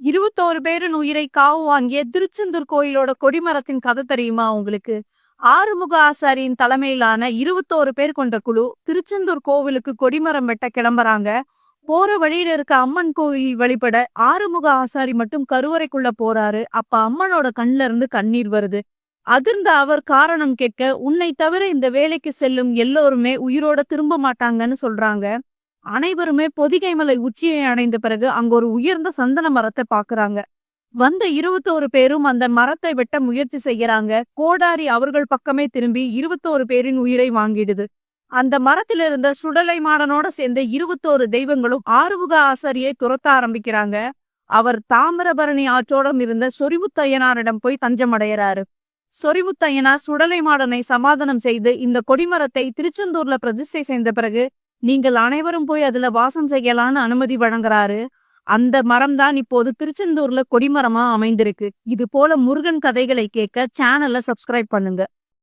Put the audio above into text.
21 பேரின் உயிரை காவு வாங்கிய திருச்செந்தூர் கோயிலோட கொடிமரத்தின் கதை தெரியுமா உங்களுக்கு? ஆறுமுக ஆசாரியின் தலைமையிலான 21 பேர் கொண்ட குழு திருச்செந்தூர் கோவிலுக்கு கொடிமரம் வெட்ட கிளம்புறாங்க. போற வழியில இருக்க அம்மன் கோயில் வழிபட ஆறுமுக ஆசாரி மட்டும் கருவறைக்குள்ள போறாரு. அப்ப அம்மனோட கண்ல இருந்து கண்ணீர் வருது. அதிர்ந்த அவர் காரணம் கேட்க, உன்னை தவிர இந்த வேலைக்கு செல்லும் எல்லோருமே உயிரோட திரும்ப மாட்டாங்கன்னு சொல்றாங்க. அனைவருமே பொதிகைமலை உச்சியை அடைந்த பிறகு அங்க ஒரு உயர்ந்த சந்தன மரத்தை பாக்குறாங்க. வந்த 21 பேரும் அந்த மரத்தை வெட்ட முயற்சி செய்யறாங்க. கோடாரி அவர்கள் பக்கமே திரும்பி 21 பேரின் உயிரை வாங்கிடுது. அந்த மரத்தில் இருந்த சுடலை மாடனோட சேர்ந்த 21 தெய்வங்களும் ஆறுமுக ஆசாரியை துரத்த ஆரம்பிக்கிறாங்க. அவர் தாமிரபரணி ஆற்றோடம் இருந்த சொரிமுத்தையனாரிடம் போய் தஞ்சமடைகிறாரு. சொரிமுத்தையனார் சுடலை மாடனை சமாதானம் செய்து இந்த கொடிமரத்தை திருச்செந்தூர்ல பிரதிஷ்டை செய்த பிறகு நீங்கள் அனைவரும் போய் அதுல வாசம் செய்யலான்னு அனுமதி வழங்குறாரு. அந்த மரம் தான் இப்போது திருச்செந்தூர்ல கொடிமரமா அமைந்திருக்கு. இது போல முருகன் கதைகளை கேட்க சேனலை சப்ஸ்கிரைப் பண்ணுங்க.